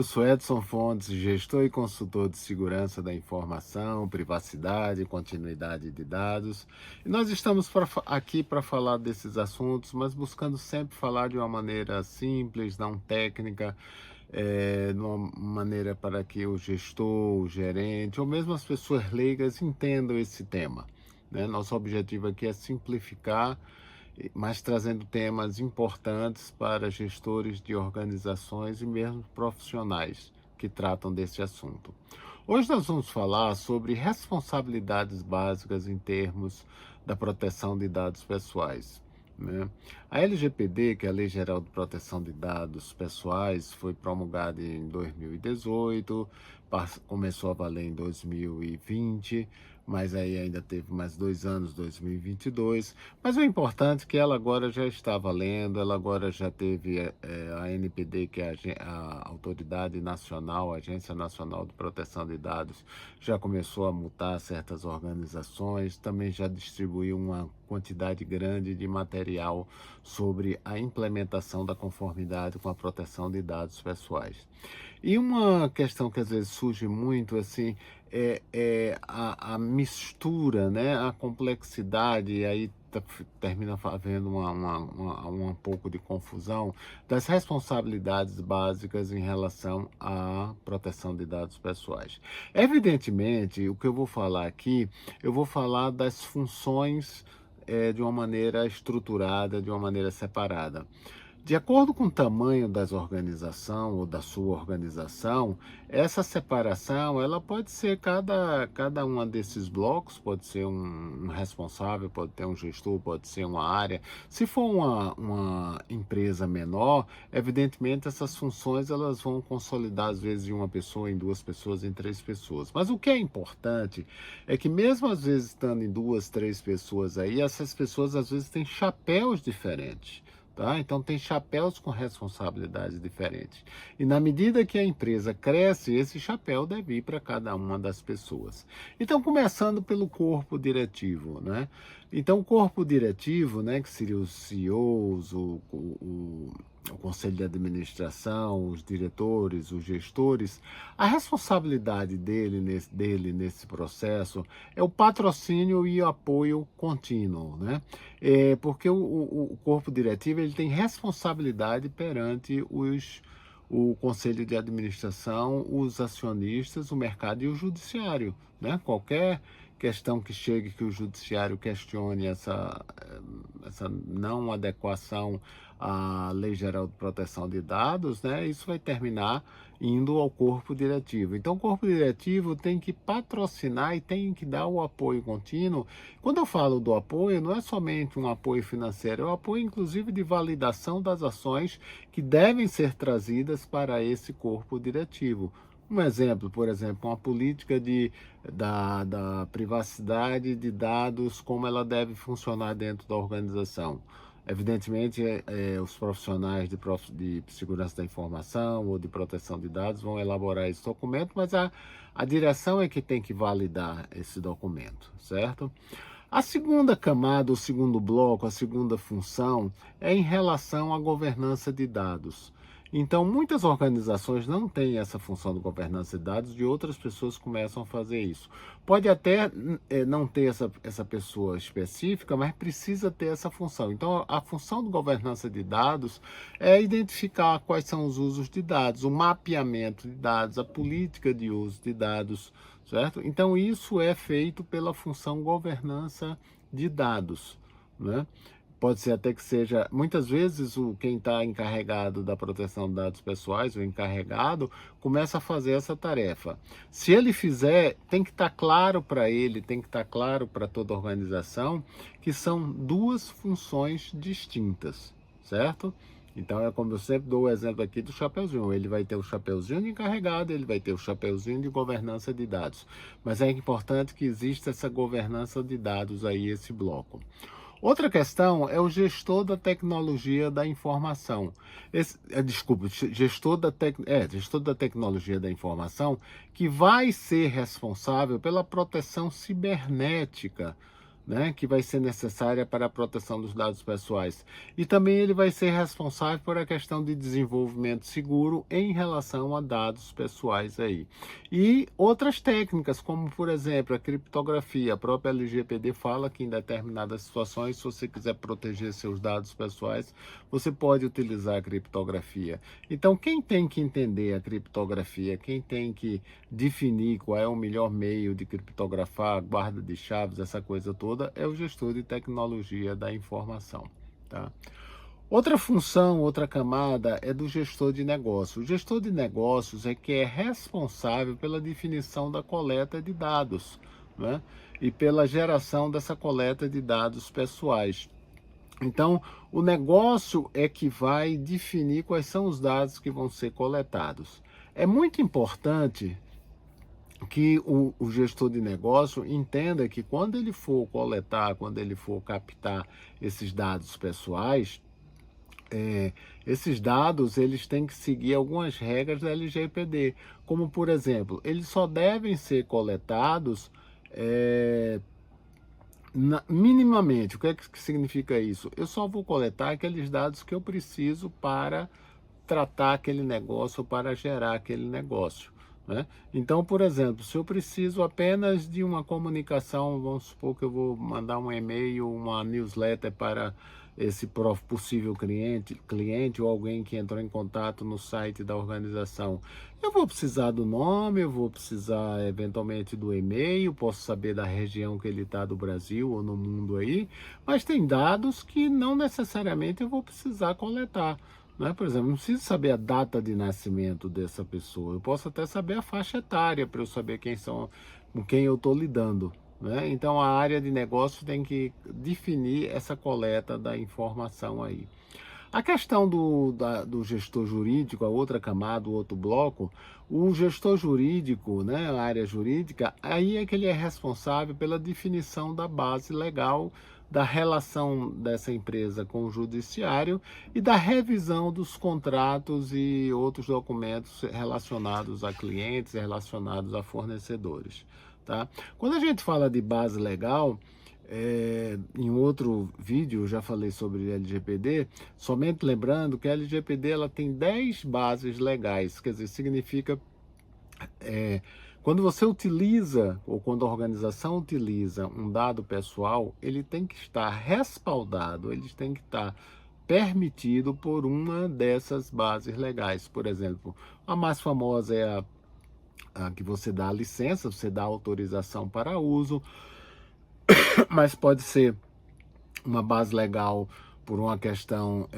sou Edson Fontes, gestor e consultor de segurança da informação, privacidade e continuidade de dados. E nós estamos aqui para falar desses assuntos, mas buscando sempre falar de uma maneira simples, não técnica, de uma maneira para que o gestor, o gerente ou mesmo as pessoas leigas entendam esse tema, né? Nosso objetivo aqui é simplificar, mas trazendo temas importantes para gestores de organizações e mesmo profissionais que tratam desse assunto. Hoje nós vamos falar sobre responsabilidades básicas em termos da proteção de dados pessoais, né? A LGPD, que é a Lei Geral de Proteção de Dados Pessoais, foi promulgada em 2018, começou a valer em 2020, mas aí ainda teve mais 2 anos, 2022. Mas o importante é que ela agora já está valendo, ela agora já teve a NPD, que é a Autoridade Nacional, a Agência Nacional de Proteção de Dados, já começou a multar certas organizações, também já distribuiu uma quantidade grande de material sobre a implementação da conformidade com a proteção de dados pessoais. E uma questão que às vezes surge muito assim é a mistura, né, a complexidade, e aí termina havendo um pouco de confusão das responsabilidades básicas em relação à proteção de dados pessoais. Evidentemente, o que eu vou falar aqui, eu vou falar das funções de uma maneira estruturada, de uma maneira separada. De acordo com o tamanho das organizações ou da sua organização, essa separação ela pode ser cada uma desses blocos, pode ser um responsável, pode ter um gestor, pode ser uma área. Se for uma empresa menor, evidentemente essas funções elas vão consolidar às vezes em uma pessoa, em duas pessoas, em três pessoas. Mas o que é importante é que mesmo às vezes estando em duas, três pessoas aí, essas pessoas às vezes têm chapéus diferentes. Tá? Então tem chapéus com responsabilidades diferentes. E na medida que a empresa cresce, esse chapéu deve ir para cada uma das pessoas. Então, começando pelo corpo diretivo, né? Então, o corpo diretivo, né, que seria os CEOs, o conselho de administração, os diretores, os gestores, a responsabilidade dele nesse processo é o patrocínio e o apoio contínuo, né? Porque o corpo diretivo ele tem responsabilidade perante o conselho de administração, os acionistas, o mercado e o judiciário, né? Qualquer questão que chegue que o judiciário questione essa não adequação à Lei Geral de Proteção de Dados, né? Isso vai terminar indo ao corpo diretivo. Então, o corpo diretivo tem que patrocinar e tem que dar o apoio contínuo. Quando eu falo do apoio, não é somente um apoio financeiro, é o apoio, inclusive, de validação das ações que devem ser trazidas para esse corpo diretivo. Um exemplo, por exemplo, uma política da privacidade de dados, como ela deve funcionar dentro da organização. Evidentemente, os profissionais de segurança da informação ou de proteção de dados vão elaborar esse documento, mas a direção é que tem que validar esse documento, certo? A segunda camada, o segundo bloco, a segunda função é em relação à governança de dados. Então, muitas organizações não têm essa função de governança de dados e outras pessoas começam a fazer isso. Pode até não ter essa pessoa específica, mas precisa ter essa função. Então, a função de governança de dados é identificar quais são os usos de dados, o mapeamento de dados, a política de uso de dados, certo? Então, isso é feito pela função governança de dados, né? Pode ser até que seja, muitas vezes, quem está encarregado da proteção de dados pessoais, o encarregado, começa a fazer essa tarefa. Se ele fizer, tem que estar claro para ele, tem que estar claro para toda a organização, que são duas funções distintas, certo? Então, é como eu sempre dou o exemplo aqui do chapeuzinho. Ele vai ter o chapeuzinho de encarregado, ele vai ter o chapeuzinho de governança de dados. Mas é importante que exista essa governança de dados aí, esse bloco. Outra questão é o gestor da tecnologia da informação. Gestor da tecnologia da informação, que vai ser responsável pela proteção cibernética né, que vai ser necessária para a proteção dos dados pessoais. E também ele vai ser responsável por a questão de desenvolvimento seguro em relação a dados pessoais aí. E outras técnicas, como por exemplo a criptografia. A própria LGPD fala que em determinadas situações, se você quiser proteger seus dados pessoais, você pode utilizar a criptografia. Então, quem tem que entender a criptografia, quem tem que definir qual é o melhor meio de criptografar, guarda de chaves, essa coisa toda, é o gestor de tecnologia da informação, tá? Outra função, outra camada é do gestor de negócios. O gestor de negócios é que é responsável pela definição da coleta de dados, né? E pela geração dessa coleta de dados pessoais. Então, o negócio é que vai definir quais são os dados que vão ser coletados. É muito importante que o gestor de negócio entenda que quando ele for coletar, quando ele for captar esses dados pessoais, esses dados eles têm que seguir algumas regras da LGPD, como por exemplo, eles só devem ser coletados minimamente. O que é que significa isso? Eu só vou coletar aqueles dados que eu preciso para tratar aquele negócio, para gerar aquele negócio, né? Então, por exemplo, se eu preciso apenas de uma comunicação, vamos supor que eu vou mandar um e-mail, uma newsletter para esse possível cliente ou alguém que entrou em contato no site da organização. Eu vou precisar do nome, eu vou precisar eventualmente do e-mail, posso saber da região que ele está do Brasil ou no mundo aí, mas tem dados que não necessariamente eu vou precisar coletar, né? Por exemplo, não preciso saber a data de nascimento dessa pessoa, eu posso até saber a faixa etária para eu saber com quem eu estou lidando, né? Então a área de negócio tem que definir essa coleta da informação aí. A questão do gestor jurídico, a outra camada, o outro bloco, o gestor jurídico, né, a área jurídica, aí é que ele é responsável pela definição da base legal da relação dessa empresa com o judiciário e da revisão dos contratos e outros documentos relacionados a clientes, relacionados a fornecedores, tá? Quando a gente fala de base legal, em outro vídeo eu já falei sobre LGPD, somente lembrando que a LGPD ela tem 10 bases legais, quer dizer, significa quando você utiliza, ou quando a organização utiliza um dado pessoal, ele tem que estar respaldado, ele tem que estar permitido por uma dessas bases legais. Por exemplo, a mais famosa é a que você dá a licença, você dá autorização para uso, mas pode ser uma base legal por uma questão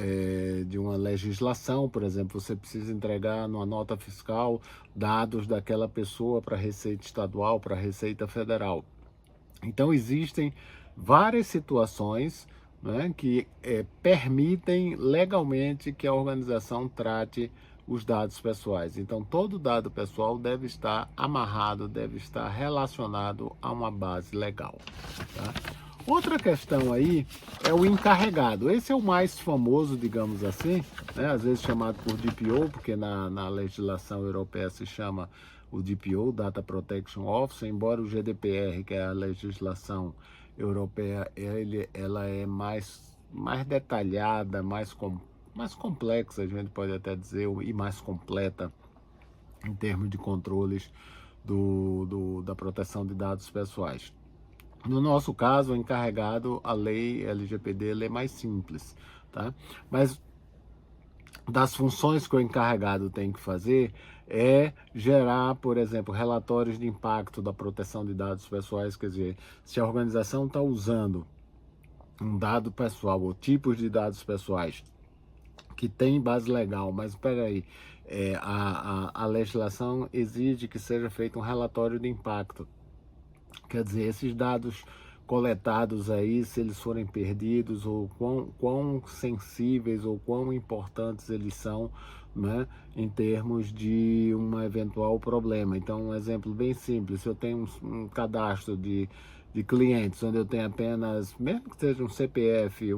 de uma legislação. Por exemplo, você precisa entregar numa nota fiscal dados daquela pessoa para a Receita Estadual, para a Receita Federal. Então existem várias situações, né, que permitem legalmente que a organização trate os dados pessoais. Então todo dado pessoal deve estar amarrado, deve estar relacionado a uma base legal, tá? Outra questão aí é o encarregado. Esse é o mais famoso, digamos assim, né? Às vezes chamado por DPO, porque na legislação europeia se chama o DPO, Data Protection Officer, embora o GDPR, que é a legislação europeia, ela é mais detalhada, mais complexa, a gente pode até dizer, e mais completa em termos de controles da proteção de dados pessoais. No nosso caso, o encarregado, a lei LGPD, ela é mais simples, tá? Mas das funções que o encarregado tem que fazer é gerar, por exemplo, relatórios de impacto da proteção de dados pessoais, quer dizer, se a organização está usando um dado pessoal ou tipos de dados pessoais que tem base legal, mas espera aí, a legislação exige que seja feito um relatório de impacto. Quer dizer, esses dados coletados aí, se eles forem perdidos, ou quão sensíveis ou quão importantes eles são, né, em termos de um eventual problema. Então, um exemplo bem simples, se eu tenho um cadastro de clientes, onde eu tenho apenas, mesmo que seja um CPF,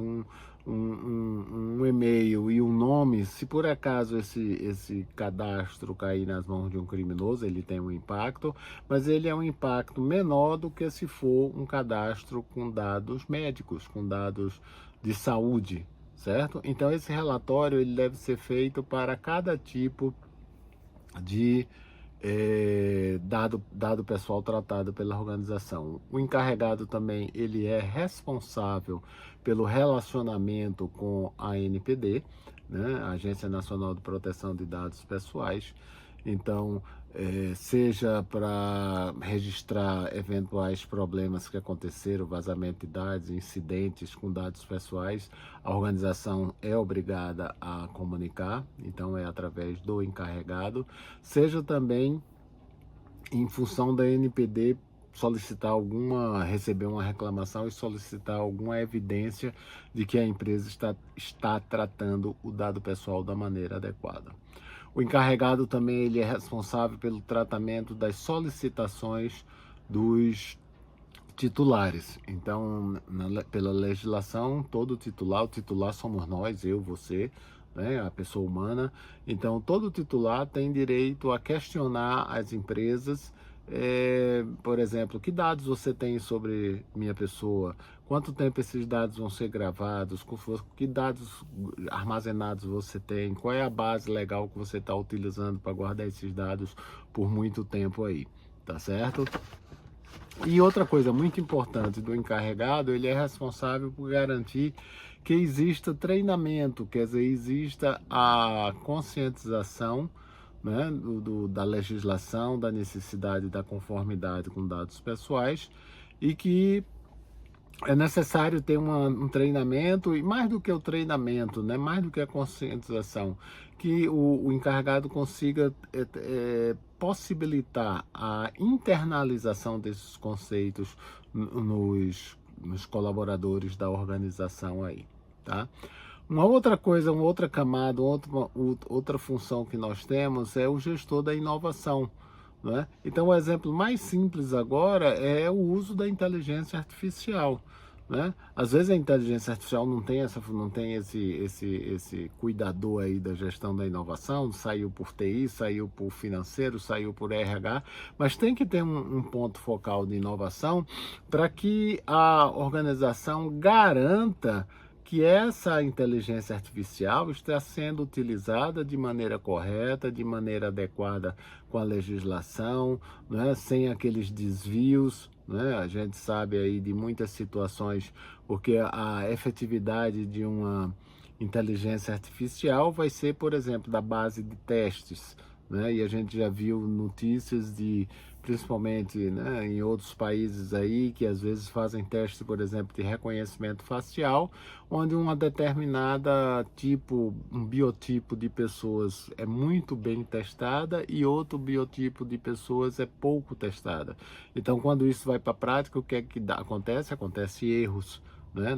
um e-mail e um nome, se por acaso esse cadastro cair nas mãos de um criminoso, ele tem um impacto, mas ele é um impacto menor do que se for um cadastro com dados médicos, com dados de saúde, certo? Então esse relatório ele deve ser feito para cada tipo de dado pessoal tratado pela organização. O encarregado também ele é responsável pelo relacionamento com a ANPD, né, a Agência Nacional de Proteção de Dados Pessoais. Então, seja para registrar eventuais problemas que aconteceram, vazamento de dados, incidentes com dados pessoais, a organização é obrigada a comunicar, então é através do encarregado, seja também em função da ANPD solicitar receber uma reclamação e solicitar alguma evidência de que a empresa está tratando o dado pessoal da maneira adequada. O encarregado também ele é responsável pelo tratamento das solicitações dos titulares. Então, pela legislação, todo titular, o titular somos nós, eu, você, né, a pessoa humana. Então, todo titular tem direito a questionar as empresas, por exemplo, que dados você tem sobre minha pessoa, quanto tempo esses dados vão ser gravados, que dados armazenados você tem, qual é a base legal que você está utilizando para guardar esses dados por muito tempo aí, tá certo? E outra coisa muito importante do encarregado, ele é responsável por garantir que exista treinamento, quer dizer, exista a conscientização, né, da legislação, da necessidade da conformidade com dados pessoais, e que é necessário ter um treinamento, e mais do que o treinamento, né, mais do que a conscientização, que o encarregado consiga possibilitar a internalização desses conceitos nos colaboradores da organização aí, tá? Uma outra coisa, uma outra camada, outra função que nós temos é o gestor da inovação, né? Então, o exemplo mais simples agora é o uso da inteligência artificial, né? Às vezes a inteligência artificial não tem esse cuidador aí da gestão da inovação, saiu por TI, saiu por financeiro, saiu por RH, mas tem que ter um ponto focal de inovação para que a organização garanta que essa inteligência artificial está sendo utilizada de maneira correta, de maneira adequada com a legislação, né, sem aqueles desvios, né? A gente sabe aí de muitas situações, porque a efetividade de uma inteligência artificial vai ser, por exemplo, da base de testes, né? E a gente já viu notícias principalmente, né, em outros países aí, que às vezes fazem testes, por exemplo, de reconhecimento facial, onde uma determinada um biotipo de pessoas é muito bem testada e outro biotipo de pessoas é pouco testada. Então, quando isso vai para a prática, o que é que acontece? Acontece erros, né,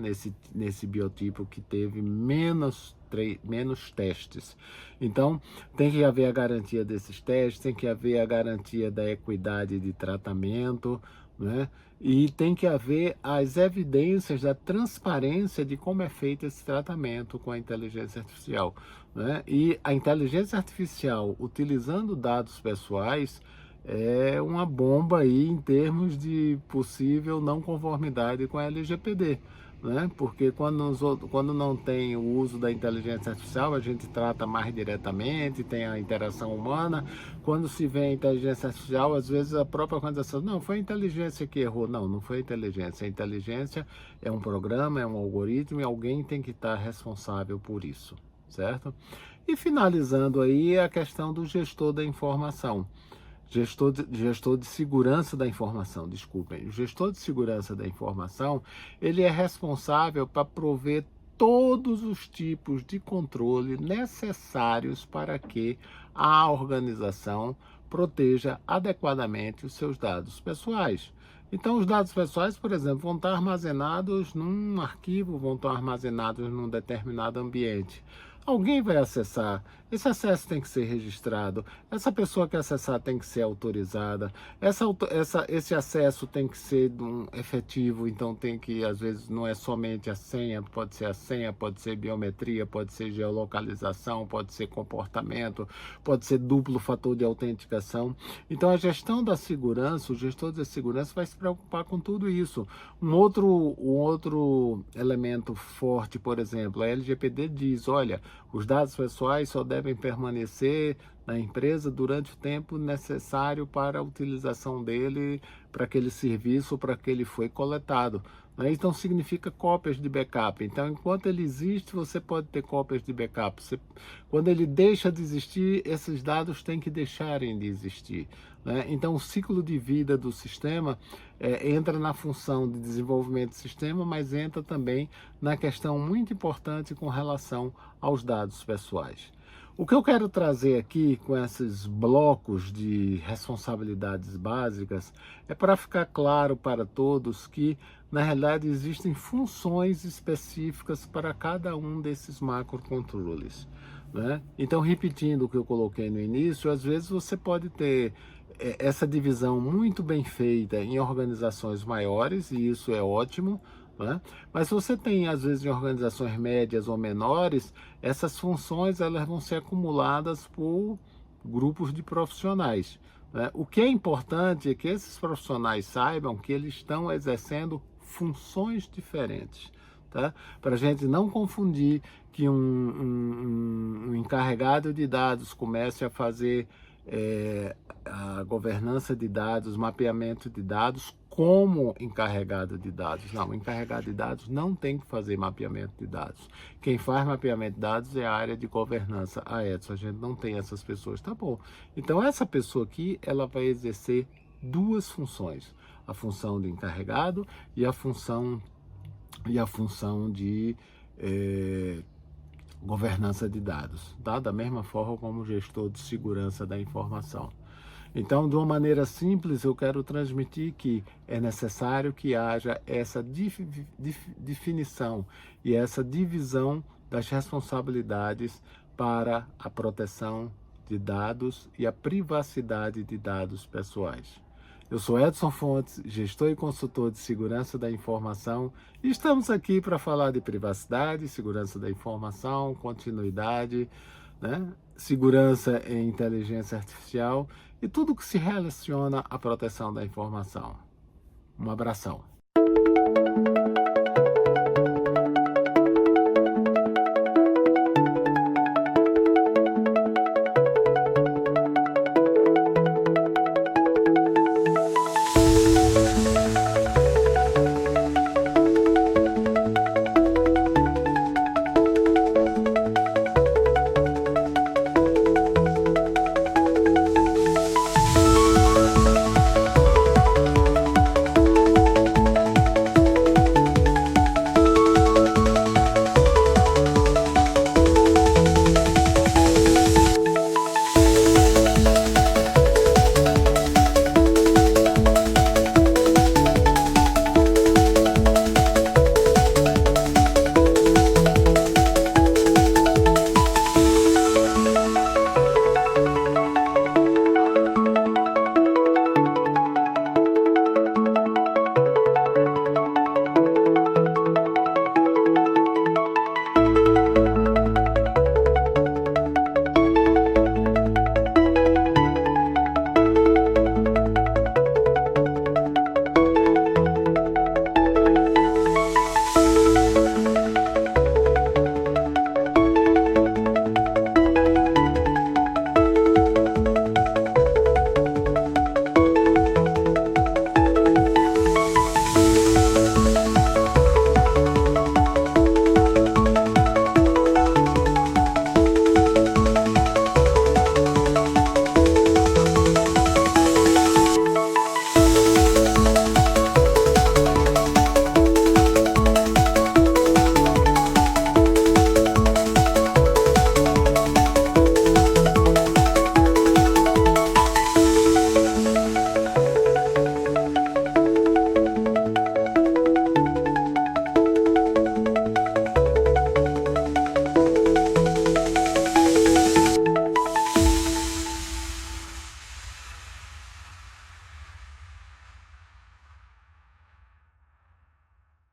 nesse biotipo que teve menos testes. Então, tem que haver a garantia desses testes, tem que haver a garantia da equidade de tratamento, né? E tem que haver as evidências da transparência de como é feito esse tratamento com a inteligência artificial, né? E a inteligência artificial, utilizando dados pessoais, é uma bomba aí em termos de possível não conformidade com a LGPD, né? Porque quando não tem o uso da inteligência artificial, a gente trata mais diretamente, tem a interação humana. Quando se vê a inteligência artificial, às vezes a própria organização, não, foi a inteligência que errou. Não, não foi a inteligência. A inteligência é um programa, é um algoritmo e alguém tem que estar responsável por isso, certo? E finalizando aí a questão do gestor da informação. Gestor de segurança da informação, desculpem. O gestor de segurança da informação, ele é responsável para prover todos os tipos de controle necessários para que a organização proteja adequadamente os seus dados pessoais. Então, os dados pessoais, por exemplo, vão estar armazenados num arquivo, vão estar armazenados num determinado ambiente. Alguém vai acessar esse acesso tem que ser registrado, essa pessoa que acessar tem que ser autorizada, esse acesso tem que ser efetivo, então tem que, às vezes, não é somente a senha, pode ser biometria, pode ser geolocalização, pode ser comportamento, pode ser duplo fator de autenticação. Então a gestão da segurança, o gestor de segurança vai se preocupar com tudo isso. Um outro elemento forte, por exemplo, a LGPD diz, olha, os dados pessoais só devem permanecer na empresa durante o tempo necessário para a utilização dele, para aquele serviço, para que ele foi coletado. Então significa cópias de backup. Então, enquanto ele existe, você pode ter cópias de backup. Quando ele deixa de existir, esses dados têm que deixarem de existir. Então, o ciclo de vida do sistema entra na função de desenvolvimento do sistema, mas entra também na questão muito importante com relação aos dados pessoais. O que eu quero trazer aqui com esses blocos de responsabilidades básicas é para ficar claro para todos que, na realidade, existem funções específicas para cada um desses macrocontroles. Então, repetindo o que eu coloquei no início, às vezes você pode ter essa divisão muito bem feita em organizações maiores, e isso é ótimo, mas se você tem, às vezes, em organizações médias ou menores, essas funções elas vão ser acumuladas por grupos de profissionais. O que é importante é que esses profissionais saibam que eles estão exercendo funções diferentes. Para a gente não confundir que um encarregado de dados comece a fazer a governança de dados, mapeamento de dados como encarregado de dados. Não, o encarregado de dados não tem que fazer mapeamento de dados. Quem faz mapeamento de dados é a área de governança. Edson, a gente não tem essas pessoas. Tá bom. Então, essa pessoa aqui, ela vai exercer duas funções. A função de encarregado e a função de governança de dados, da mesma forma como gestor de segurança da informação. Então, de uma maneira simples, eu quero transmitir que é necessário que haja essa definição e essa divisão das responsabilidades para a proteção de dados e a privacidade de dados pessoais. Eu sou Edson Fontes, gestor e consultor de segurança da informação, e estamos aqui para falar de privacidade, segurança da informação, continuidade, segurança em inteligência artificial e tudo que se relaciona à proteção da informação. Um abração.